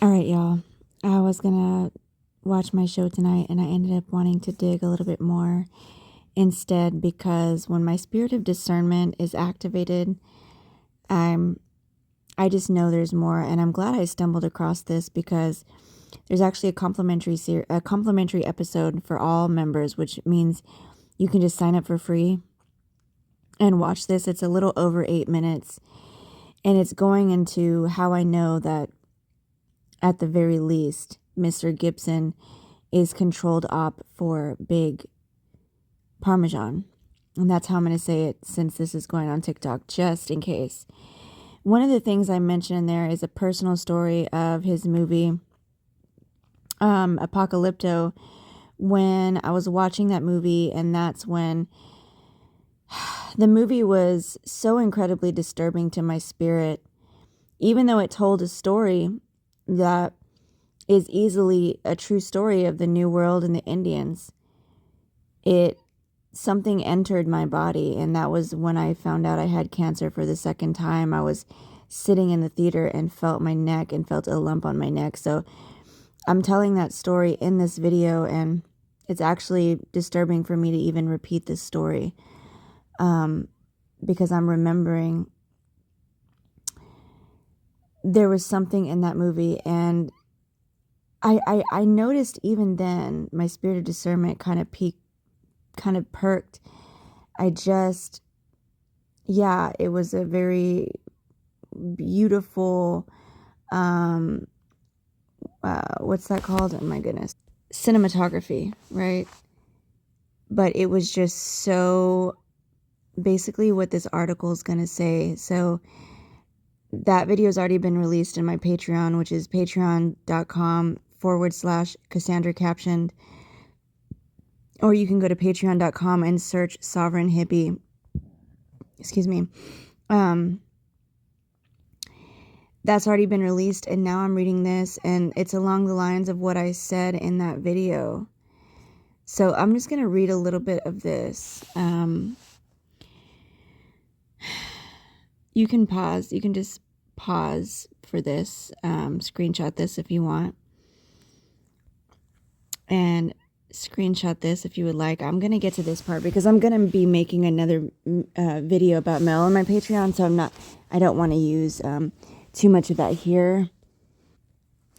All right, y'all. I was gonna watch my show tonight and I ended up wanting to dig a little bit more instead because when my spirit of discernment is activated, I just know there's more, and I'm glad I stumbled across this because there's actually a complimentary episode for all members, which means you can just sign up for free and watch this. It's a little over 8 minutes, and it's going into how I know that at the very least, Mr. Gibson is controlled op for Big Parmesan. And that's how I'm going to say it since this is going on TikTok, just in case. One of the things I mentioned in there is a personal story of his movie, Apocalypto, when I was watching that movie, and that's when the movie was so incredibly disturbing to my spirit, even though it told a story that is easily a true story of the New World and the Indians. Something entered my body, and that was when I found out I had cancer for the second time. I was sitting in the theater and felt my neck and felt a lump on my neck. So I'm telling that story in this video, and it's actually disturbing for me to even repeat this story because I'm remembering there was something in that movie, and I noticed even then my spirit of discernment kind of perked. It was a very beautiful, what's that called? Oh my goodness. Cinematography, right? But it was just so basically what this article is going to say. So that video has already been released in my Patreon, which is patreon.com/Cassandra Captioned. Or you can go to patreon.com and search Sovereign Hippie. Excuse me. That's already been released, and now I'm reading this, and it's along the lines of what I said in that video. So I'm just going to read a little bit of this. You can pause. You can just pause for this. Screenshot this if you want. And screenshot this if you would like. I'm going to get to this part because I'm going to be making another video about Mel on my Patreon, so I don't want to use too much of that here.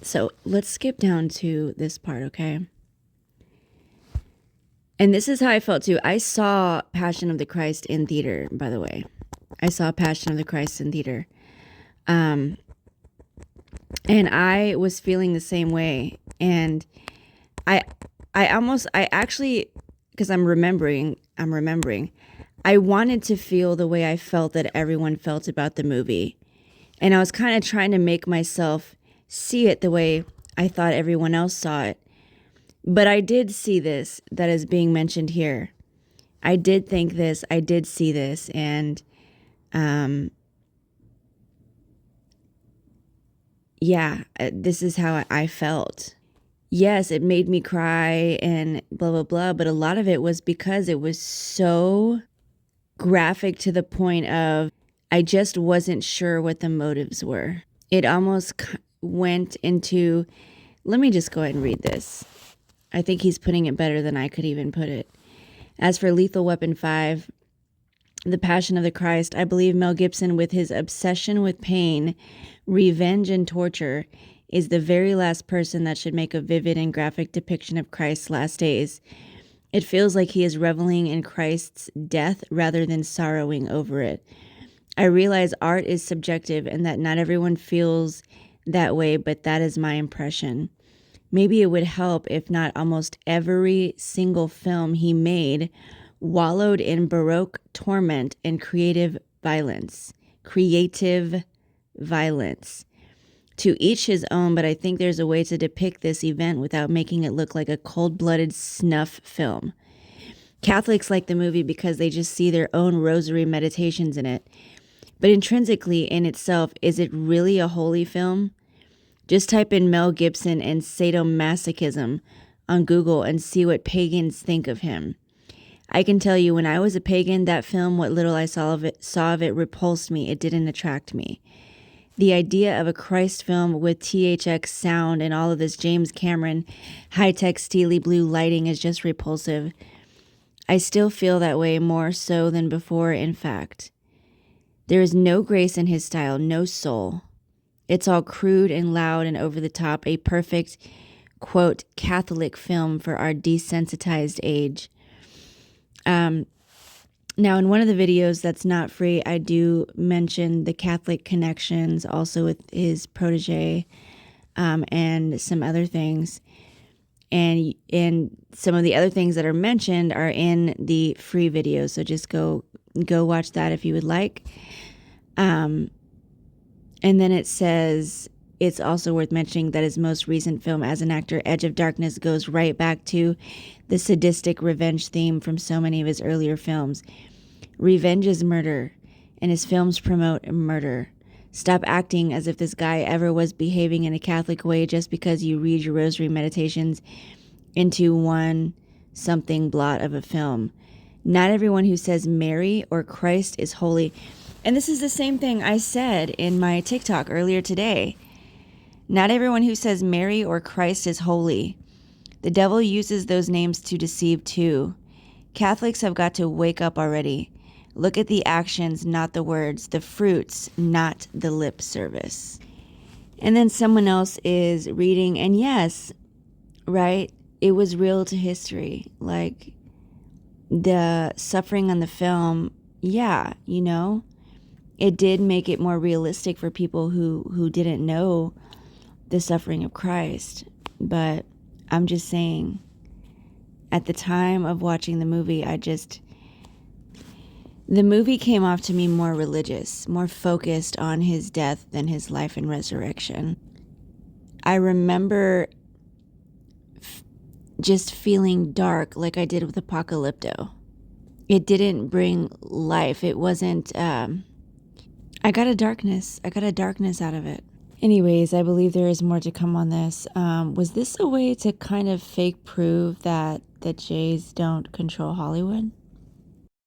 So let's skip down to this part, okay? And this is how I felt too. I saw Passion of the Christ in theater, by the way. I saw Passion of the Christ in theater. And I was feeling the same way. And I actually, because I'm remembering, I wanted to feel the way I felt that everyone felt about the movie. And I was kind of trying to make myself see it the way I thought everyone else saw it. But I did see this that is being mentioned here. I did think this, I did see this, and this is how I felt. Yes, it made me cry and blah, blah, blah, but a lot of it was because it was so graphic to the point of I just wasn't sure what the motives were. It almost went into, let me just go ahead and read this. I think he's putting it better than I could even put it. As for Lethal Weapon 5, The Passion of the Christ, I believe Mel Gibson, with his obsession with pain, revenge, and torture, is the very last person that should make a vivid and graphic depiction of Christ's last days. It feels like he is reveling in Christ's death rather than sorrowing over it. I realize art is subjective and that not everyone feels that way, but that is my impression. Maybe it would help if not almost every single film he made wallowed in Baroque torment and creative violence. To each his own, but I think there's a way to depict this event without making it look like a cold-blooded snuff film. Catholics like the movie because they just see their own rosary meditations in it. But intrinsically in itself, is it really a holy film? Just type in Mel Gibson and sadomasochism on Google and see what pagans think of him. I can tell you, when I was a pagan, that film, what little I saw of it repulsed me. It didn't attract me. The idea of a Christ film with THX sound and all of this James Cameron high-tech steely blue lighting is just repulsive. I still feel that way, more so than before, in fact. There is no grace in his style, no soul. It's all crude and loud and over the top, a perfect, quote, Catholic film for our desensitized age. Now, in one of the videos that's not free, I do mention the Catholic connections, also with his protege, and some other things. And some of the other things that are mentioned are in the free video, so just go watch that if you would like. And then it says it's also worth mentioning that his most recent film as an actor, Edge of Darkness, goes right back to the sadistic revenge theme from so many of his earlier films. Revenge is murder, and his films promote murder. Stop acting as if this guy ever was behaving in a Catholic way just because you read your rosary meditations into one something blot of a film. Not everyone who says Mary or Christ is holy. And this is the same thing I said in my TikTok earlier today. Not everyone who says Mary or Christ is holy. The devil uses those names to deceive too. Catholics have got to wake up already. Look at the actions, not the words, the fruits, not the lip service. And then someone else is reading, and yes, right, it was real to history. Like, the suffering on the film, yeah, you know, it did make it more realistic for people who didn't know the suffering of Christ. But I'm just saying, at the time of watching the movie, the movie came off to me more religious, more focused on his death than his life and resurrection. I remember just feeling dark like I did with Apocalypto. It didn't bring life. It wasn't, I got a darkness out of it. Anyways, I believe there is more to come on this. Was this a way to kind of fake prove that the Jays don't control Hollywood?